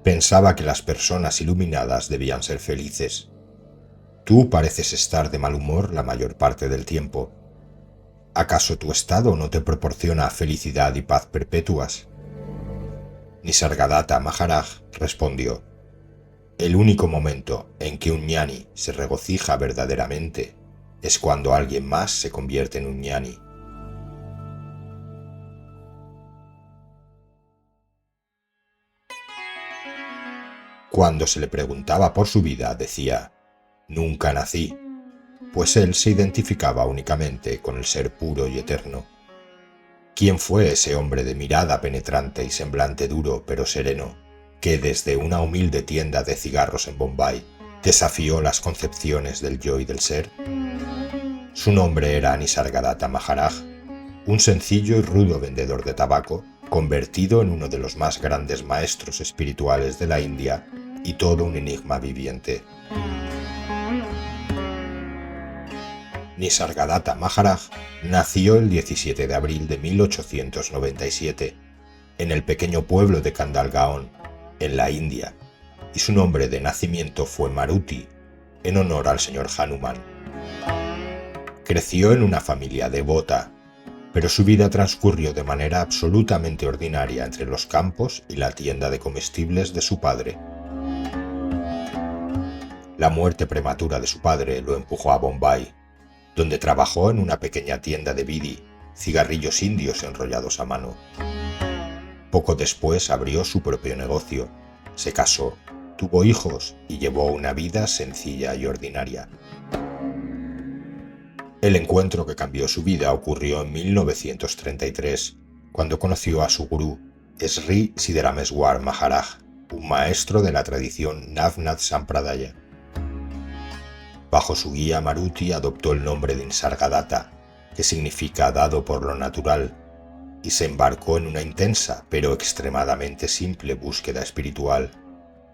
Pensaba que las personas iluminadas debían ser felices. Tú pareces estar de mal humor la mayor parte del tiempo. ¿Acaso tu estado no te proporciona felicidad y paz perpetuas? Nisargadatta Maharaj respondió: el único momento en que un ñani se regocija verdaderamente es cuando alguien más se convierte en un ñani. Cuando se le preguntaba por su vida, decía: nunca nací, pues él se identificaba únicamente con el ser puro y eterno. ¿Quién fue ese hombre de mirada penetrante y semblante duro pero sereno, que desde una humilde tienda de cigarros en Bombay desafió las concepciones del yo y del ser? Su nombre era Nisargadatta Maharaj, un sencillo y rudo vendedor de tabaco, convertido en uno de los más grandes maestros espirituales de la India y todo un enigma viviente. Nisargadatta Maharaj nació el 17 de abril de 1897 en el pequeño pueblo de Kandalgaon, en la India, y su nombre de nacimiento fue Maruti, en honor al señor Hanuman. Creció en una familia devota, pero su vida transcurrió de manera absolutamente ordinaria entre los campos y la tienda de comestibles de su padre. La muerte prematura de su padre lo empujó a Bombay, donde trabajó en una pequeña tienda de bidi, cigarrillos indios enrollados a mano. Poco después abrió su propio negocio, se casó, tuvo hijos y llevó una vida sencilla y ordinaria. El encuentro que cambió su vida ocurrió en 1933, cuando conoció a su gurú, Sri Siddharameswar Maharaj, un maestro de la tradición Navnath Sampradaya. Bajo su guía, Maruti adoptó el nombre de Nisargadatta, que significa dado por lo natural, y se embarcó en una intensa pero extremadamente simple búsqueda espiritual.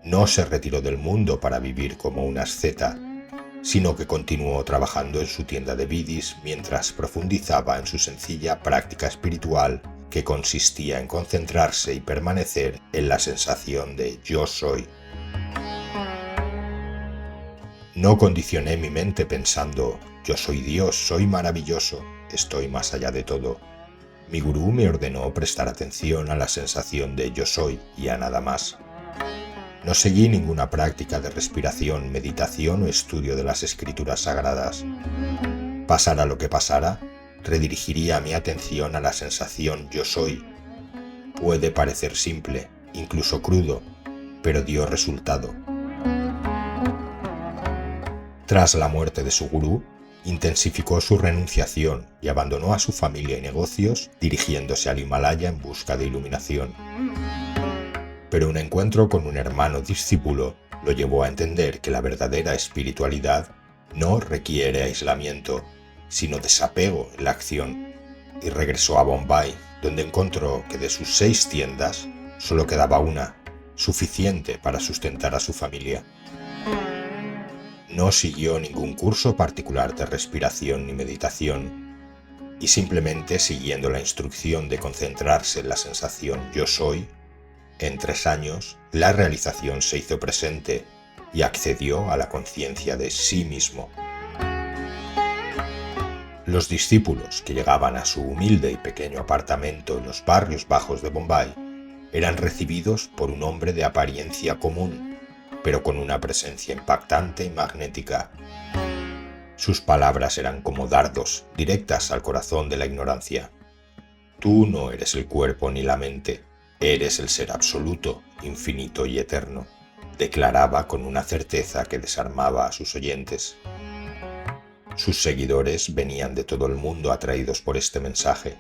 No se retiró del mundo para vivir como un asceta, sino que continuó trabajando en su tienda de bidis mientras profundizaba en su sencilla práctica espiritual, que consistía en concentrarse y permanecer en la sensación de yo soy. No condicioné mi mente pensando: yo soy Dios, soy maravilloso, estoy más allá de todo. Mi gurú me ordenó prestar atención a la sensación de yo soy y a nada más. No seguí ninguna práctica de respiración, meditación o estudio de las escrituras sagradas. Pasara lo que pasara, redirigiría mi atención a la sensación yo soy. Puede parecer simple, incluso crudo, pero dio resultado. Tras la muerte de su gurú, intensificó su renunciación y abandonó a su familia y negocios, dirigiéndose al Himalaya en busca de iluminación. Pero un encuentro con un hermano discípulo lo llevó a entender que la verdadera espiritualidad no requiere aislamiento, sino desapego en la acción, y regresó a Bombay, donde encontró que de sus 6 tiendas solo quedaba una, suficiente para sustentar a su familia. No siguió ningún curso particular de respiración ni meditación, y simplemente siguiendo la instrucción de concentrarse en la sensación yo soy, en 3 años la realización se hizo presente y accedió a la conciencia de sí mismo. Los discípulos que llegaban a su humilde y pequeño apartamento en los barrios bajos de Bombay eran recibidos por un hombre de apariencia común, pero con una presencia impactante y magnética. Sus palabras eran como dardos, directas al corazón de la ignorancia. Tú no eres el cuerpo ni la mente, eres el ser absoluto, infinito y eterno, declaraba con una certeza que desarmaba a sus oyentes. Sus seguidores venían de todo el mundo atraídos por este mensaje.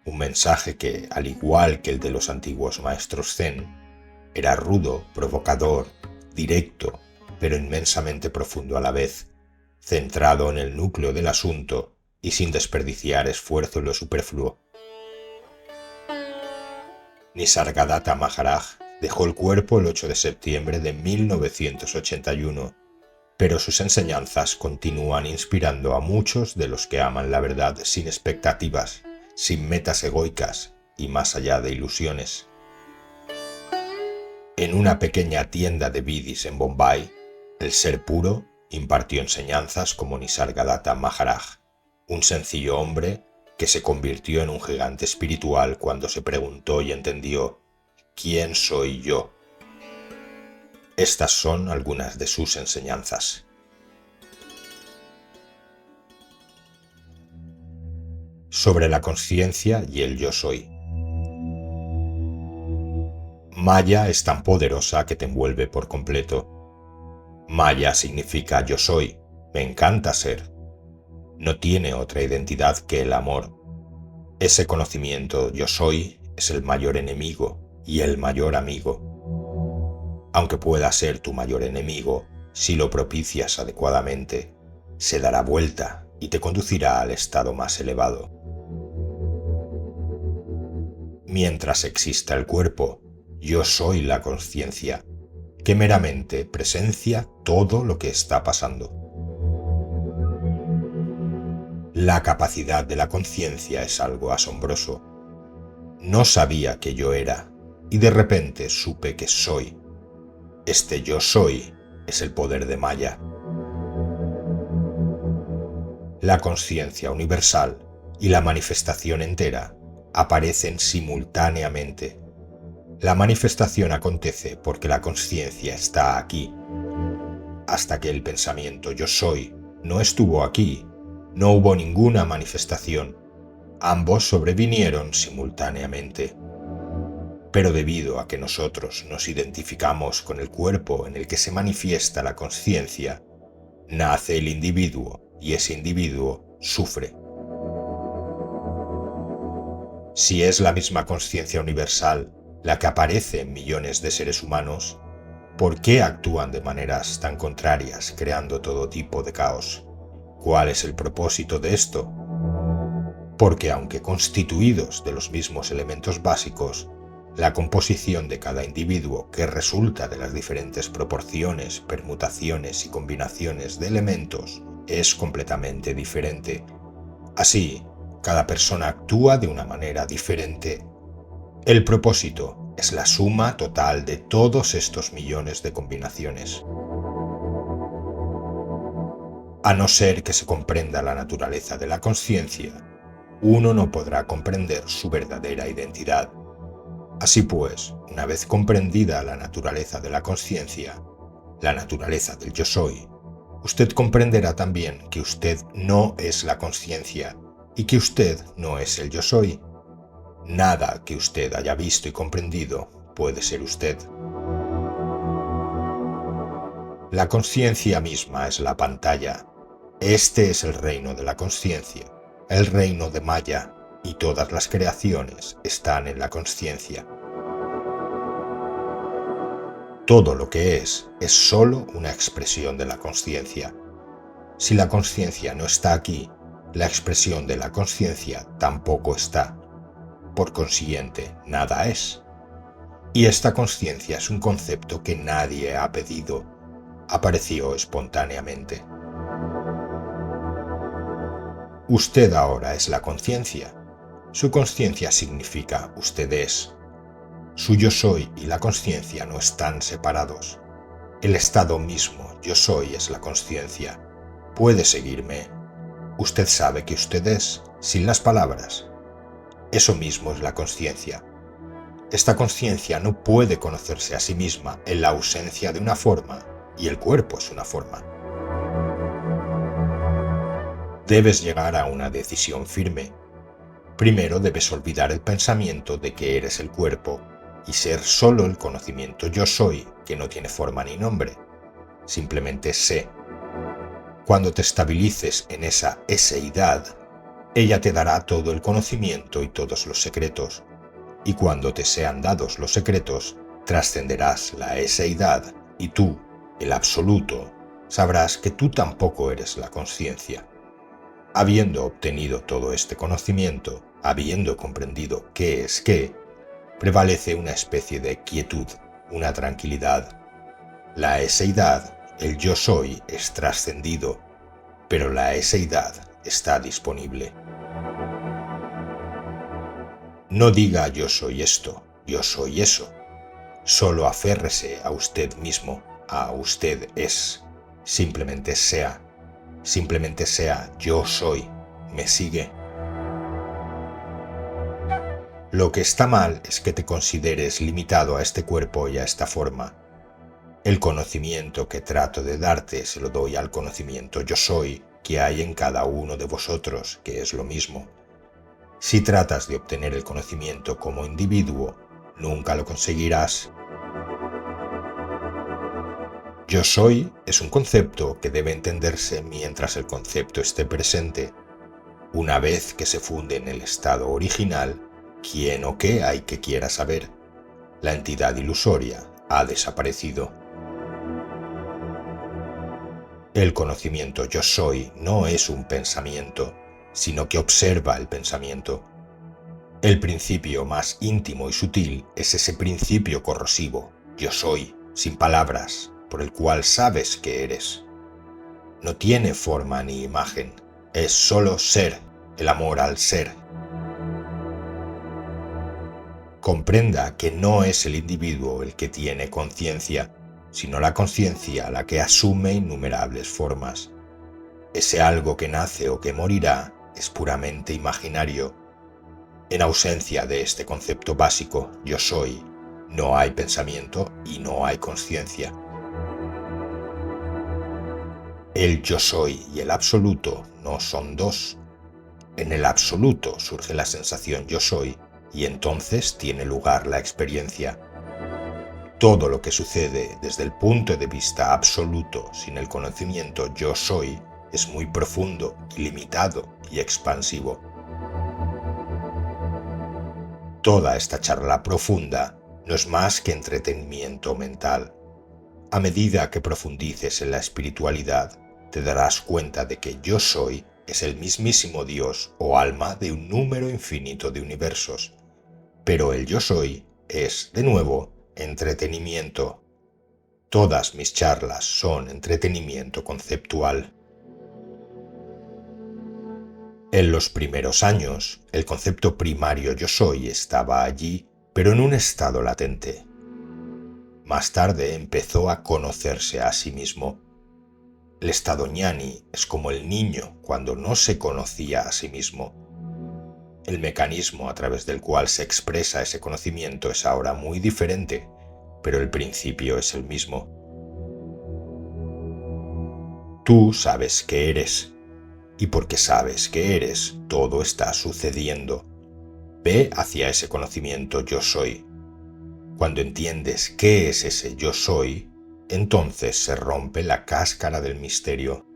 Un mensaje que, al igual que el de los antiguos maestros zen, era rudo, provocador, directo, pero inmensamente profundo a la vez, centrado en el núcleo del asunto y sin desperdiciar esfuerzo en lo superfluo. Nisargadatta Maharaj dejó el cuerpo el 8 de septiembre de 1981, pero sus enseñanzas continúan inspirando a muchos de los que aman la verdad sin expectativas, sin metas egoicas y más allá de ilusiones. En una pequeña tienda de bidis en Bombay, el ser puro impartió enseñanzas como Nisargadatta Maharaj, un sencillo hombre que se convirtió en un gigante espiritual cuando se preguntó y entendió ¿quién soy yo? Estas son algunas de sus enseñanzas. Sobre la consciencia y el yo soy. Maya es tan poderosa que te envuelve por completo. Maya significa yo soy, me encanta ser. No tiene otra identidad que el amor. Ese conocimiento yo soy es el mayor enemigo y el mayor amigo. Aunque pueda ser tu mayor enemigo, si lo propicias adecuadamente, se dará vuelta y te conducirá al estado más elevado. Mientras exista el cuerpo, yo soy la consciencia, que meramente presencia todo lo que está pasando. La capacidad de la conciencia es algo asombroso. No sabía que yo era, y de repente supe que soy. Este yo soy es el poder de Maya. La conciencia universal y la manifestación entera aparecen simultáneamente. La manifestación acontece porque la conciencia está aquí. Hasta que el pensamiento yo soy no estuvo aquí, no hubo ninguna manifestación. Ambos sobrevinieron simultáneamente. Pero debido a que nosotros nos identificamos con el cuerpo en el que se manifiesta la conciencia, nace el individuo y ese individuo sufre. Si es la misma conciencia universal la que aparece en millones de seres humanos, ¿por qué actúan de maneras tan contrarias, creando todo tipo de caos? ¿Cuál es el propósito de esto? Porque aunque constituidos de los mismos elementos básicos, la composición de cada individuo que resulta de las diferentes proporciones, permutaciones y combinaciones de elementos es completamente diferente. Así, cada persona actúa de una manera diferente. El propósito es la suma total de todos estos millones de combinaciones. A no ser que se comprenda la naturaleza de la conciencia, uno no podrá comprender su verdadera identidad. Así pues, una vez comprendida la naturaleza de la conciencia, la naturaleza del yo soy, usted comprenderá también que usted no es la conciencia y que usted no es el yo soy. Nada que usted haya visto y comprendido puede ser usted. La conciencia misma es la pantalla. Este es el reino de la conciencia, el reino de Maya, y todas las creaciones están en la conciencia. Todo lo que es solo una expresión de la conciencia. Si la conciencia no está aquí, la expresión de la conciencia tampoco está. Por consiguiente, nada es. Y esta conciencia es un concepto que nadie ha pedido. Apareció espontáneamente. Usted ahora es la conciencia. Su conciencia significa usted es. Su yo soy y la conciencia no están separados. El estado mismo, yo soy, es la conciencia. ¿Puede seguirme? Usted sabe que usted es, sin las palabras. Eso mismo es la conciencia. Esta conciencia no puede conocerse a sí misma en la ausencia de una forma, y el cuerpo es una forma. Debes llegar a una decisión firme. Primero debes olvidar el pensamiento de que eres el cuerpo y ser solo el conocimiento yo soy, que no tiene forma ni nombre. Simplemente sé. Cuando te estabilices en esa eseidad, ella te dará todo el conocimiento y todos los secretos. Y cuando te sean dados los secretos, trascenderás la eseidad y tú, el absoluto, sabrás que tú tampoco eres la conciencia. Habiendo obtenido todo este conocimiento, habiendo comprendido qué es qué, prevalece una especie de quietud, una tranquilidad. La eseidad, el yo soy, es trascendido, pero la eseidad está disponible. No diga yo soy esto, yo soy eso. Solo aférrese a usted mismo, a usted es. Simplemente sea yo soy. ¿Me sigue? Lo que está mal es que te consideres limitado a este cuerpo y a esta forma. El conocimiento que trato de darte se lo doy al conocimiento yo soy que hay en cada uno de vosotros, que es lo mismo. Si tratas de obtener el conocimiento como individuo, nunca lo conseguirás. Yo soy es un concepto que debe entenderse mientras el concepto esté presente. Una vez que se funde en el estado original, ¿quién o qué hay que quiera saber? La entidad ilusoria ha desaparecido. El conocimiento yo soy no es un pensamiento, sino que observa el pensamiento. El principio más íntimo y sutil es ese principio corrosivo, yo soy, sin palabras, por el cual sabes que eres. No tiene forma ni imagen, es solo ser, el amor al ser. Comprenda que no es el individuo el que tiene conciencia, sino la conciencia la que asume innumerables formas. Ese algo que nace o que morirá es puramente imaginario. En ausencia de este concepto básico, yo soy, no hay pensamiento y no hay conciencia. El yo soy y el absoluto no son dos. En el absoluto surge la sensación yo soy y entonces tiene lugar la experiencia. Todo lo que sucede desde el punto de vista absoluto sin el conocimiento yo soy es muy profundo, ilimitado y expansivo. Toda esta charla profunda no es más que entretenimiento mental. A medida que profundices en la espiritualidad, te darás cuenta de que yo soy es el mismísimo Dios o alma de un número infinito de universos. Pero el yo soy es, de nuevo, entretenimiento. Todas mis charlas son entretenimiento conceptual. En los primeros años, el concepto primario yo soy estaba allí, pero en un estado latente. Más tarde empezó a conocerse a sí mismo. El estado ñani es como el niño cuando no se conocía a sí mismo. El mecanismo a través del cual se expresa ese conocimiento es ahora muy diferente, pero el principio es el mismo. Tú sabes que eres, y porque sabes que eres, todo está sucediendo. Ve hacia ese conocimiento yo soy. Cuando entiendes qué es ese yo soy, entonces se rompe la cáscara del misterio.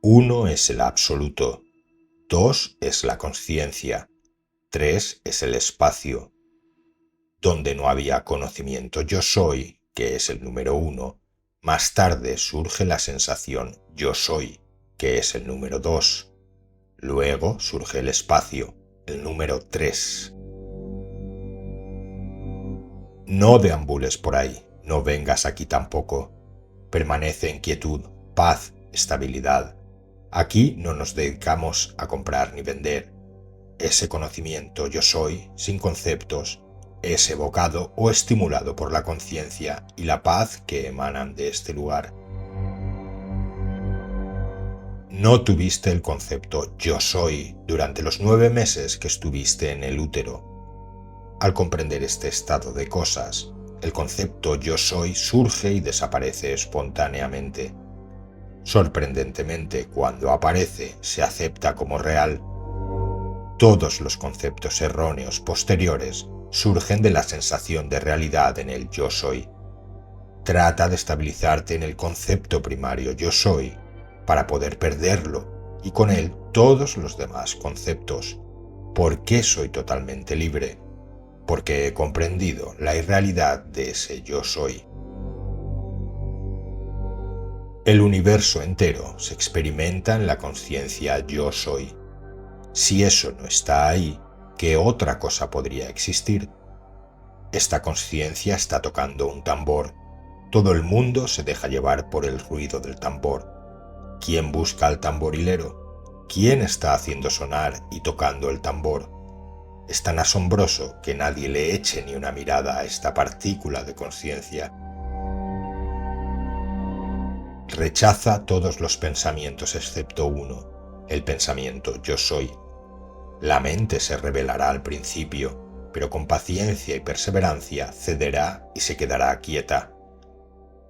Uno es el absoluto, 2 es la conciencia, 3 es el espacio. Donde no había conocimiento yo soy, que es el número 1, más tarde surge la sensación yo soy, que es el número 2. Luego surge el espacio, el número 3. No deambules por ahí, no vengas aquí tampoco. Permanece en quietud, paz, estabilidad. Aquí no nos dedicamos a comprar ni vender. Ese conocimiento yo soy, sin conceptos, es evocado o estimulado por la conciencia y la paz que emanan de este lugar. No tuviste el concepto yo soy durante los 9 meses que estuviste en el útero. Al comprender este estado de cosas, el concepto yo soy surge y desaparece espontáneamente. Sorprendentemente, cuando aparece, se acepta como real. Todos los conceptos erróneos posteriores surgen de la sensación de realidad en el yo soy. Trata de estabilizarte en el concepto primario yo soy para poder perderlo y con él todos los demás conceptos. ¿Por qué soy totalmente libre? Porque he comprendido la irrealidad de ese yo soy. El universo entero se experimenta en la conciencia yo soy. Si eso no está ahí, ¿qué otra cosa podría existir? Esta conciencia está tocando un tambor. Todo el mundo se deja llevar por el ruido del tambor. ¿Quién busca al tamborilero? ¿Quién está haciendo sonar y tocando el tambor? Es tan asombroso que nadie le eche ni una mirada a esta partícula de conciencia. Rechaza todos los pensamientos excepto uno, el pensamiento yo soy. La mente se rebelará al principio, pero con paciencia y perseverancia cederá y se quedará quieta.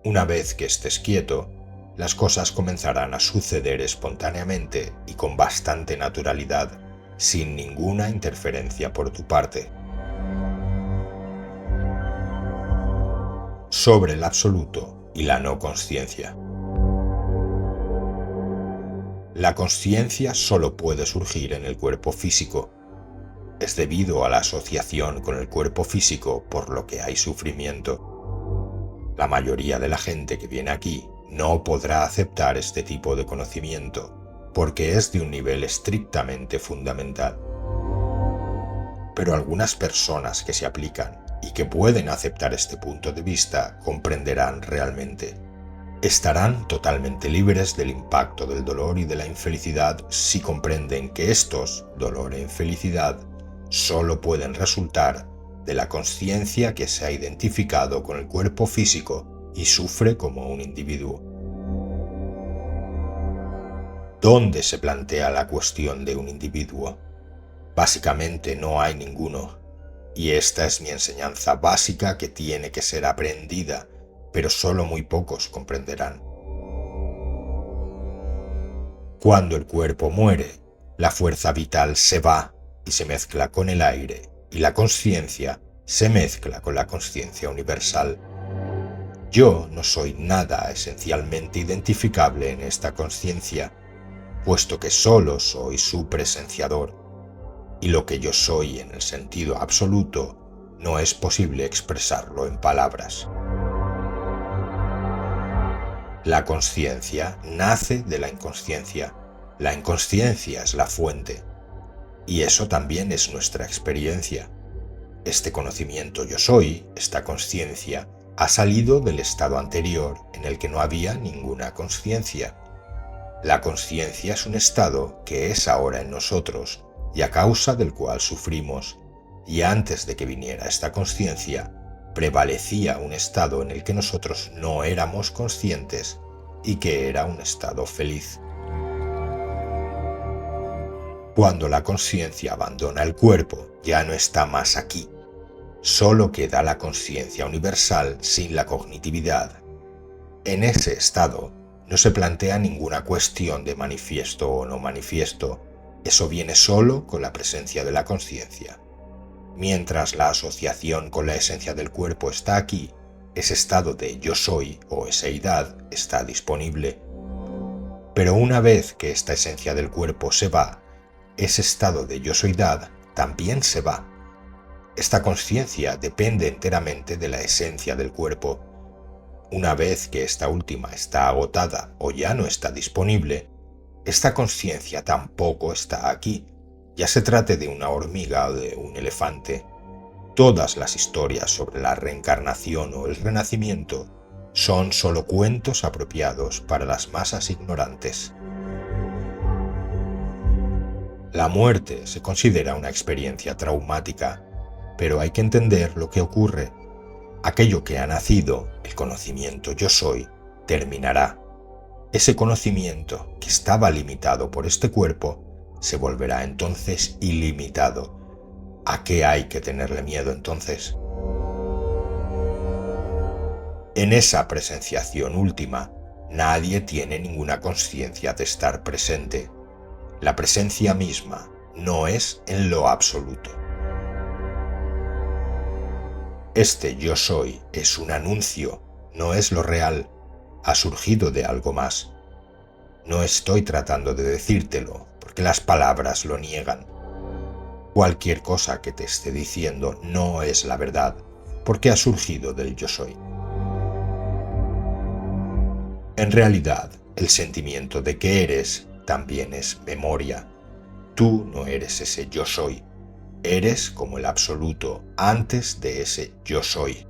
Una vez que estés quieto, las cosas comenzarán a suceder espontáneamente y con bastante naturalidad, sin ninguna interferencia por tu parte. Sobre el absoluto y la no consciencia. La consciencia solo puede surgir en el cuerpo físico. Es debido a la asociación con el cuerpo físico por lo que hay sufrimiento. La mayoría de la gente que viene aquí no podrá aceptar este tipo de conocimiento porque es de un nivel estrictamente fundamental. Pero algunas personas que se aplican y que pueden aceptar este punto de vista comprenderán realmente. Estarán totalmente libres del impacto del dolor y de la infelicidad si comprenden que estos, dolor e infelicidad, solo pueden resultar de la consciencia que se ha identificado con el cuerpo físico y sufre como un individuo. ¿Dónde se plantea la cuestión de un individuo? Básicamente no hay ninguno, y esta es mi enseñanza básica que tiene que ser aprendida, pero solo muy pocos comprenderán. Cuando el cuerpo muere, la fuerza vital se va y se mezcla con el aire, y la consciencia se mezcla con la consciencia universal. Yo no soy nada esencialmente identificable en esta consciencia, puesto que solo soy su presenciador, y lo que yo soy en el sentido absoluto no es posible expresarlo en palabras. La consciencia nace de la inconsciencia. La inconsciencia es la fuente. Y eso también es nuestra experiencia. Este conocimiento yo soy, esta consciencia, ha salido del estado anterior en el que no había ninguna consciencia. La consciencia es un estado que es ahora en nosotros y a causa del cual sufrimos. Y antes de que viniera esta consciencia, prevalecía un estado en el que nosotros no éramos conscientes y que era un estado feliz. Cuando la consciencia abandona el cuerpo, ya no está más aquí. Solo queda la consciencia universal sin la cognitividad. En ese estado no se plantea ninguna cuestión de manifiesto o no manifiesto. Eso viene solo con la presencia de la consciencia. Mientras la asociación con la esencia del cuerpo está aquí, ese estado de yo soy o eseidad está disponible. Pero una vez que esta esencia del cuerpo se va, ese estado de yo soidad también se va. Esta consciencia depende enteramente de la esencia del cuerpo. Una vez que esta última está agotada o ya no está disponible, esta consciencia tampoco está aquí, ya se trate de una hormiga o de un elefante. Todas las historias sobre la reencarnación o el renacimiento son solo cuentos apropiados para las masas ignorantes. La muerte se considera una experiencia traumática, pero hay que entender lo que ocurre. Aquello que ha nacido, el conocimiento yo soy, terminará. Ese conocimiento que estaba limitado por este cuerpo se volverá entonces ilimitado. ¿A qué hay que tenerle miedo entonces? En esa presenciación última, nadie tiene ninguna conciencia de estar presente. La presencia misma no es en lo absoluto. Este yo soy es un anuncio, no es lo real, ha surgido de algo más. No estoy tratando de decírtelo, porque las palabras lo niegan. Cualquier cosa que te esté diciendo no es la verdad, porque ha surgido del yo soy. En realidad, el sentimiento de que eres también es memoria. Tú no eres ese yo soy. Eres como el absoluto antes de ese yo soy.